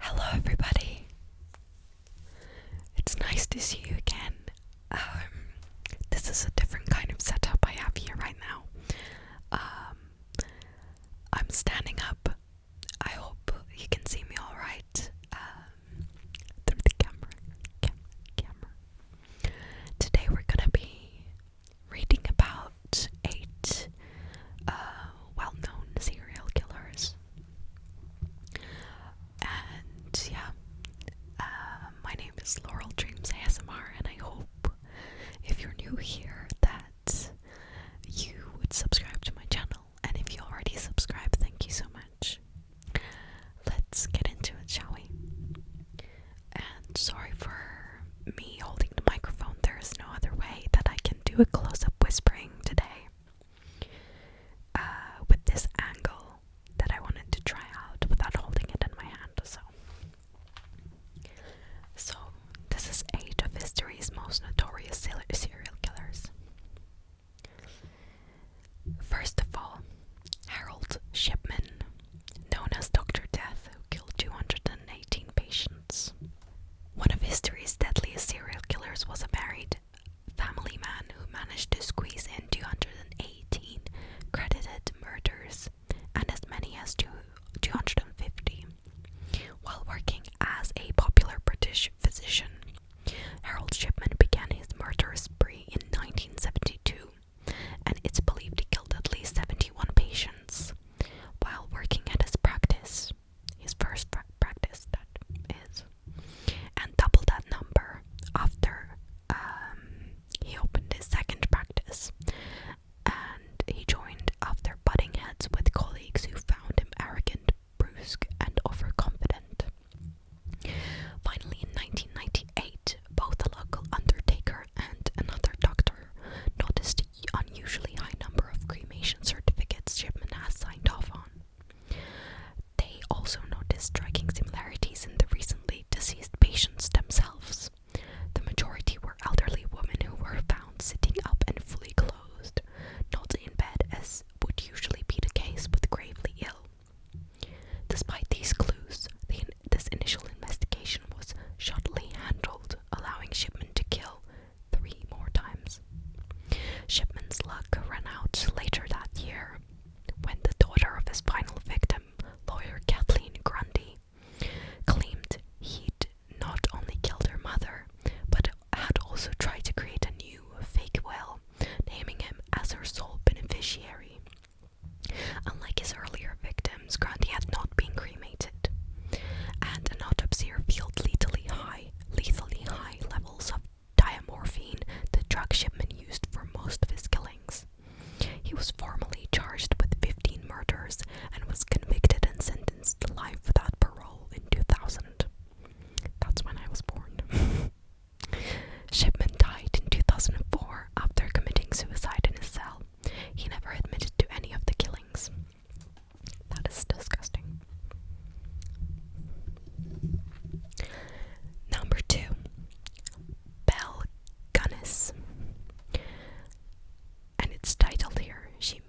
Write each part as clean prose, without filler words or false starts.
Hello, everybody. It's nice to see you again. This is a different kind of setup I have here right now. I'm standing up. I hope you can see me all right through the camera. Today we're gonna be reading about 8 well-known serial killers. And yeah, my name is Laurel Dreams ASMR, and I hope if you're new here that you would subscribe to my channel. And if you already subscribed, thank you so much. Let's get into it, shall we? And sorry for me holding the microphone. There is no other way that I can do a close-up whispering today with this angle that I wanted to try out without holding it in my hand. So this is 8 of history's most notorious serial killers. First of all, Harold Shipman, known as Dr. Death, who killed 218 patients. One of history's deadliest serial killers was a married family man who managed to squeeze in 218 credited murders and as many as 250 while working as a popular British physician. Harold Shipman began his murder spree in 1972, and it's believed he killed at least 71 patients while working at his practice, his first practice that is, and doubled that number after he opened his second practice, and he joined after butting heads with colleagues who found him arrogant, brusque, and overconfident. Finally, in 1998, both a local undertaker and another doctor noticed the unusually high number of cremation certificates Shipman has signed off on. They also noticed striking similarities in the recently deceased patients themselves. The majority were elderly women who were found sitting up and fully clothed, not in bed as would usually be the case with gravely ill. Despite these clues, this initial investigation was shoddily handled, allowing Shipman to kill 3 more times. Shipman's luck ran out later that year when the daughter of his final victim, lawyer Kathleen Grundy, claimed he'd not only killed her mother, but had also tried to create a new fake will, naming him as her sole beneficiary. Unlike his earlier victims, Grundy had not been cremated, and an autopsy revealed lethally high levels of diamorphine, the drug Shipman used for most of his killings. He was formally charged with 15 murders and was convicted and sentenced to life without parole in 2000. That's when I was born. Shipman died in 2004 after committing suicide in his cell. He never admitted to any of the killings. That is disgusting. Number 2. Belle Gunness. And it's titled here, She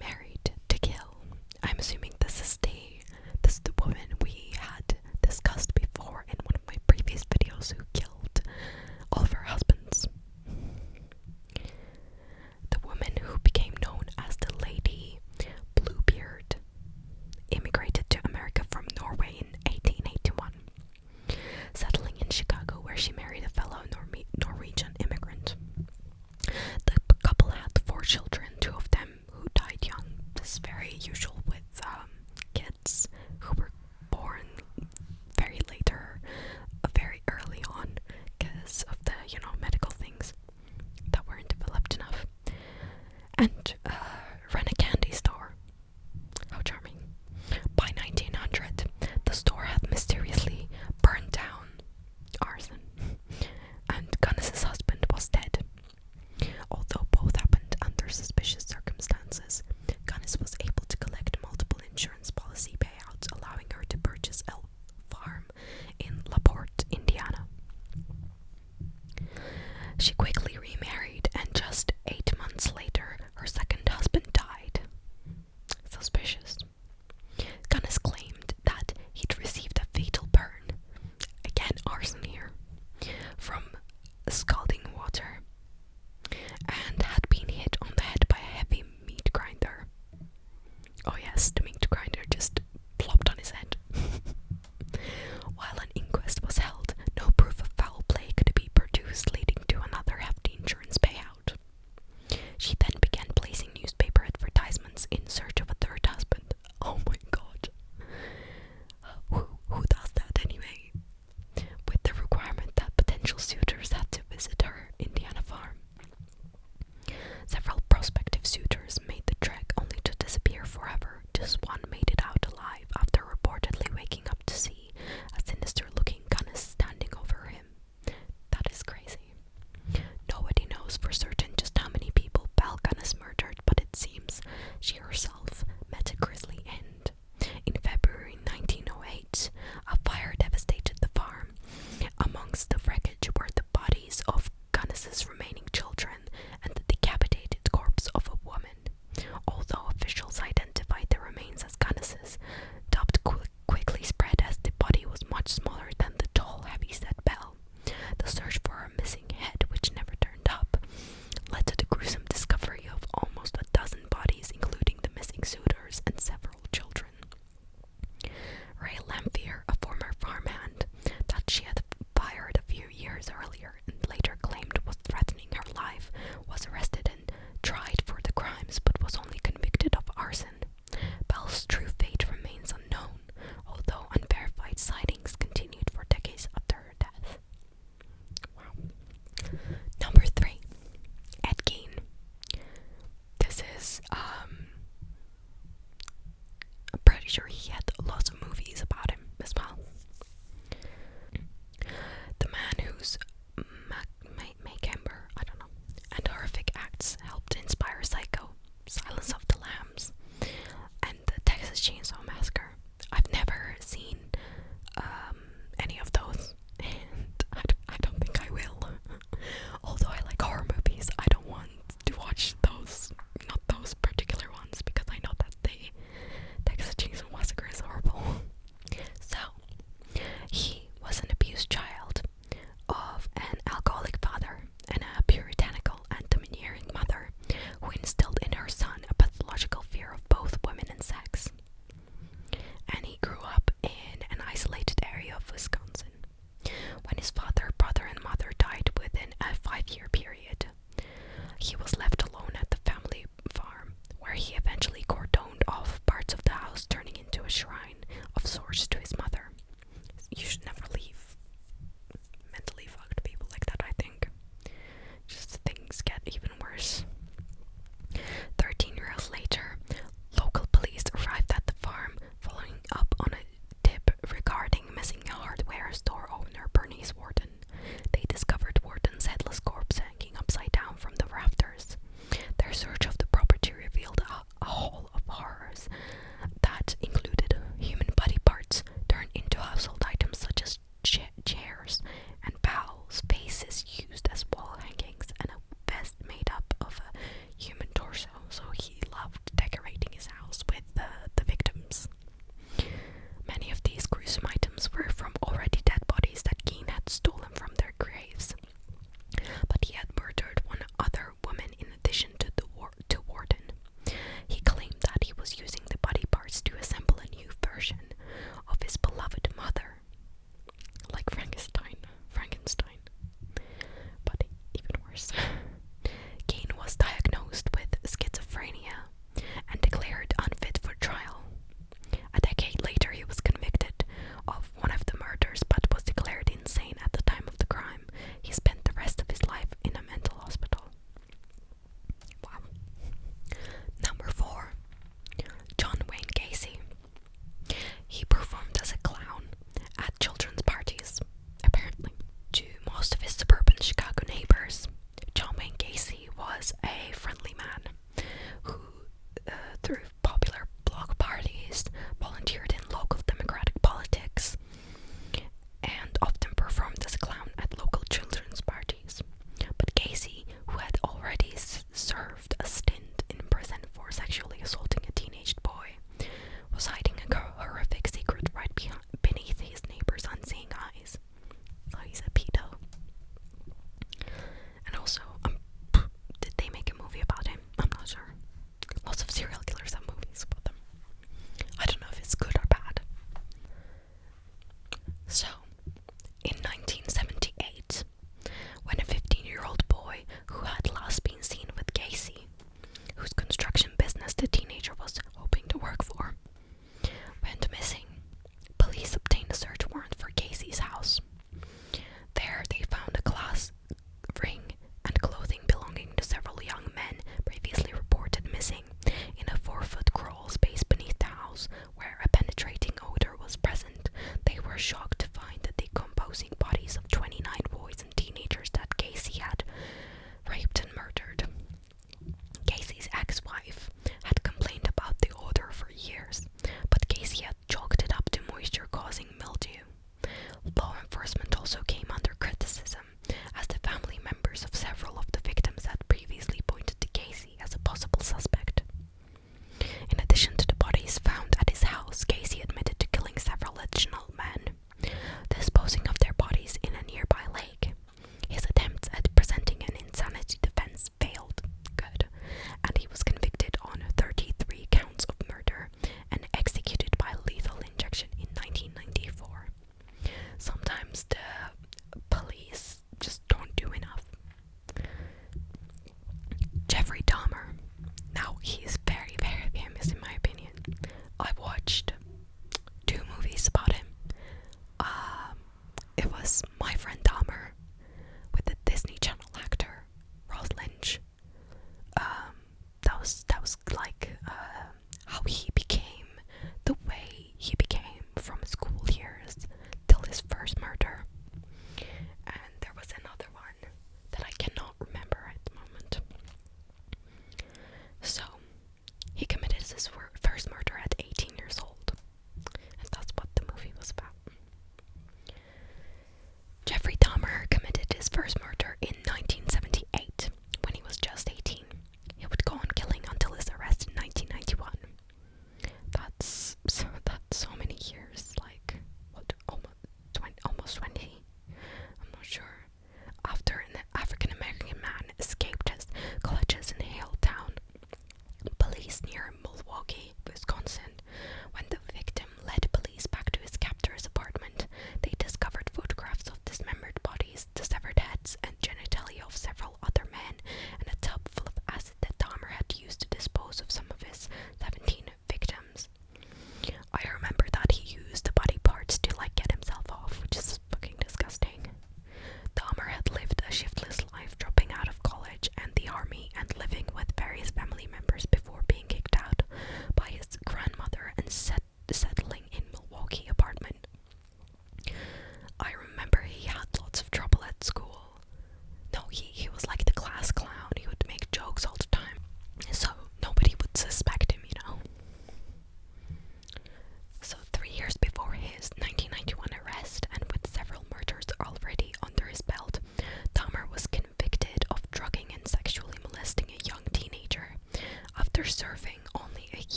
herself met a grisly end. In February 1908, a fire devastated the farm. Amongst the wreckage were the bodies of Gunness's remaining children and the decapitated corpse of a woman. Although officials identified the remains as Gunness's, doubt quickly spread as the body was much smaller than the tall, heavy-set Belle. The search for her missing head, which never turned up, led to the gruesome discovery of almost a dozen bodies, including the missing suitors and several children. Ray Lamphere, a former farmhand that she had fired a few years earlier and later claimed was threatening her life, was arrested and tried for the crimes but was only convicted of arson. Belle's true fate remains unknown, although unverified sightings continued for decades after her death. Wow. Number 3. Ed Gein. This is, I'm pretty sure he had lots of movies about him as well. The man whose Maycamber, I don't know, and horrific acts helped inspire Psycho, Silence of the Lambs, and the Texas Chainsaw Massacre. I've never seen any of those, and I don't think I will. Although I like horror movies, I don't want to watch those, not those particular ones, because I know that the Texas Chainsaw Massacre is horrible. So, he was an abused child of an alcoholic father and a puritanical and domineering mother who instilled in her son a pathological fear of both women and sex. And he grew up in an isolated area of Wisconsin. When his father, brother, and mother died within a 5-year period, he was left alone at the family farm, where he eventually cordoned off parts of the house, turning into a shrine of sorts to his mother. You should never leave mentally fucked people like that, I think. Just things get even worse. 13 years later, local police arrived at the farm, following up on a tip regarding missing hardware store owner Bernice Wharton. They discovered Wharton's headless corpse hanging upside down from the rafters. Their search of the property revealed a haul of horrors that included human body parts turned into household items such as chairs and bowls, vases used as wall hangings, and a vest made up of a human torso. So he loved decorating his house with the victims. Many of these gruesome items were from already dead bodies that Gein had stolen from their graves. But he had murdered one other woman in addition to Wharton. He claimed that he was using the body parts to assemble a new version of his beloved mother. Like Frankenstein. But even worse. Gein was diagnosed with schizophrenia and declared unfit for trial. A decade later, he was convicted of one of the murders but was declared insane at the time of the crime. He spent the rest of his life in a mental hospital. Wow. Number 4. John Wayne Gacy. He performed as a clown at children's parties, apparently. To most of his suburban Chicago neighbors, John Wayne Gacy was a friendly man who, through popular block parties, volunteered in local democratic politics, and often performed as a clown at local children's parties. But Gacy, who had already served a stint in prison for sexually assaulting a teenage boy, was hiding a horrific secret right beneath his neighbor's unseeing eyes. So he's a pedo. And also, did they make a movie about him? I'm not sure. Lots of serial killers have movies about them. I don't know if it's good or bad.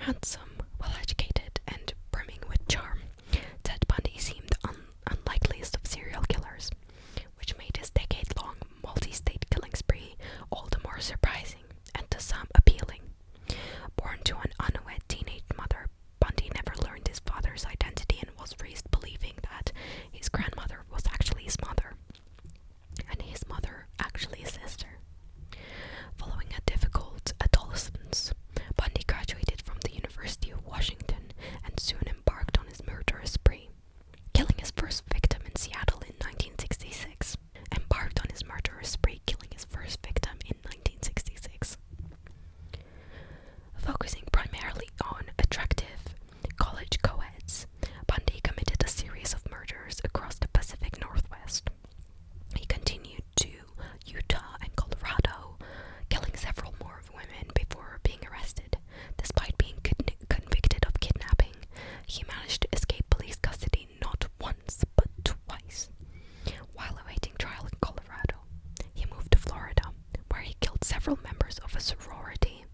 Handsome, well-educated, and brimming with charm, Ted Bundy seemed unlikeliest of serial killers, which made his decade-long multi-state killing spree all the more surprising and to some appealing. Born to an unwed teenage mother, Bundy never learned his father's identity and was raised believing that his grandmother was actually his mother, and his mother actually his sister. Following a difficult adolescence, Bundy graduated from the University of Washington and soon embarked on his murderous spree, killing his first victim in Seattle in 1966. Focusing primarily on attractive college co-eds, Bundy committed a series of murders across the Pacific Northwest. He continued to Utah and Colorado, killing several more women before being arrested. Despite being convicted of kidnapping, he managed to escape police custody not once but twice. While awaiting trial in Colorado, he moved to Florida, where he killed several members of a sorority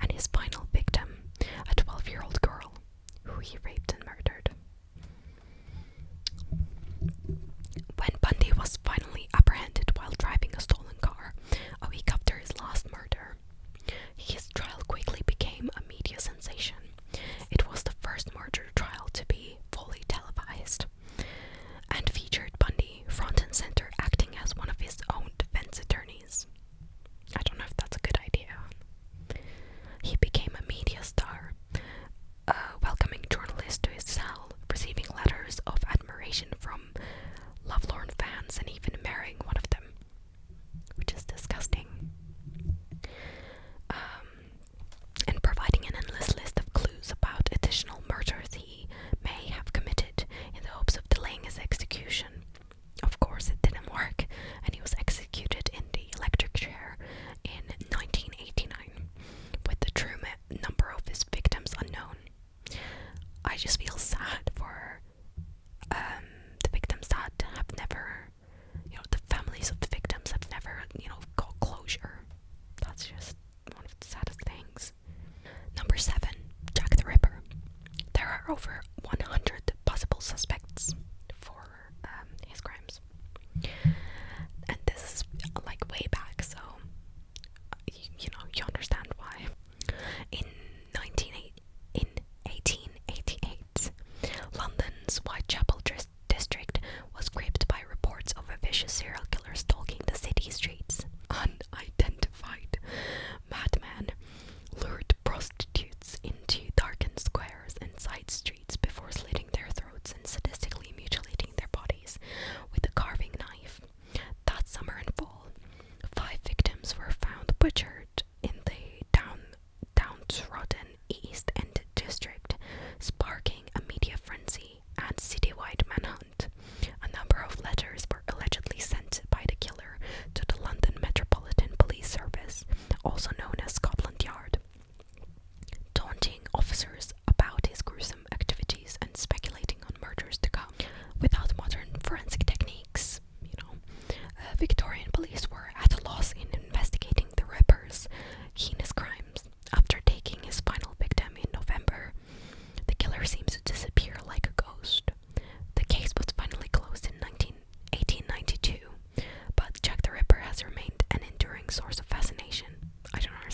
and his final victim, a 12-year-old girl, who he raped and murdered. When Bundy was finally apprehended while driving a stolen car, a week after his last murder, his trial quickly became a media sensation. It was the first murder trial to be fully televised, and featured Bundy front and center acting as one of his own defense attorneys. I don't know if that's a good idea. He became a media star, welcoming journalists to his cell, receiving letters of admiration from lovelorn fans, and even marrying one of them, which is disgusting. And providing an endless list of clues about additional murders he may have committed in the hopes of delaying his execution. Of course, it didn't work, and he was executed in the electric chair in 1989, with the true number of his victims unknown. I just feel sad for the victims that have never, the families of the victims have never, got closure. That's just one of the saddest things. Number 7, Jack the Ripper. There are over 100 possible suspects for his crimes. And this is like way back, so you understand why. In 1888, London's Whitechapel district was gripped by reports of a vicious serial killer stalking the city streets. Unidentified madman lured prostitutes into darkened squares and side streets before slitting their throats and sadistically mutilating their bodies with a carving knife. That summer and fall, 5 victims were found butchered in the downtrodden East End district, sparking a media frenzy and citywide manhunt. A number of letters were allegedly sent by the killer to the London Metropolitan Police Service, also known as Scotland Yard, taunting officers about his gruesome activities and speculating on murders to come. Without modern forensic techniques, Victorian police were at a loss in investigating the Ripper's heinous crimes. After taking his final victim in November, the killer seems to disappear like a ghost. The case was finally closed in 1892, but Jack the Ripper has remained an enduring source of fascination. I don't understand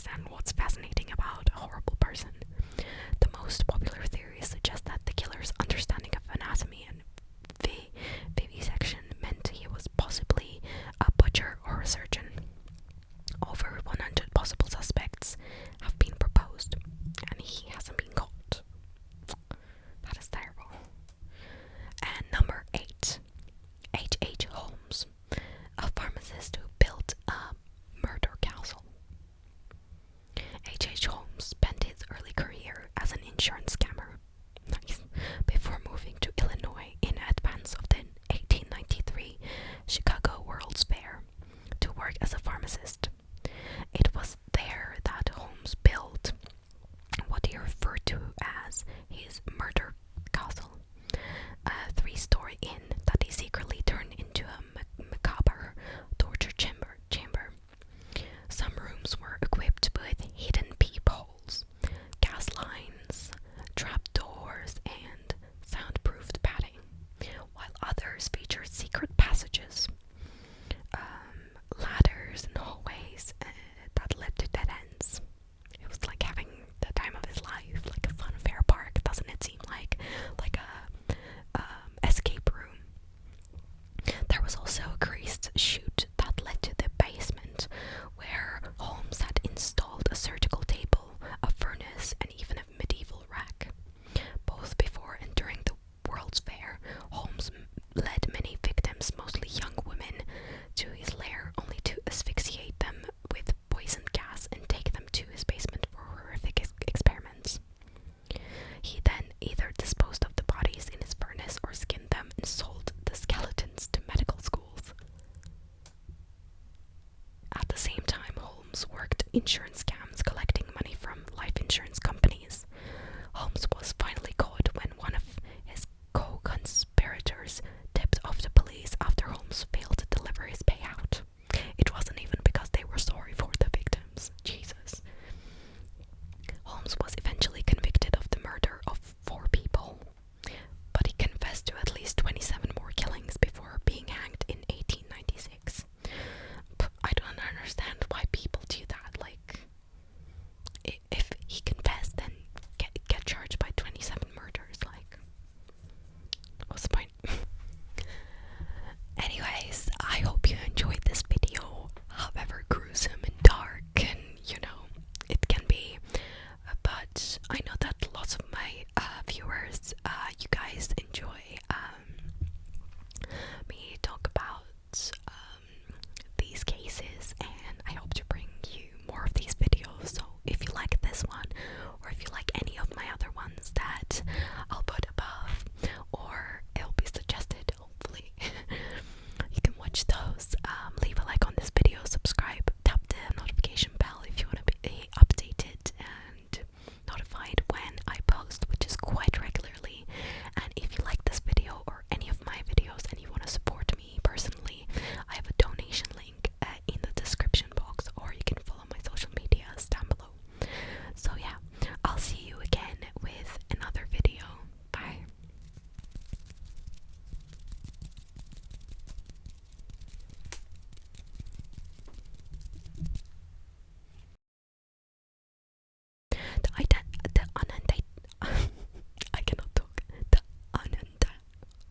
insurance scam.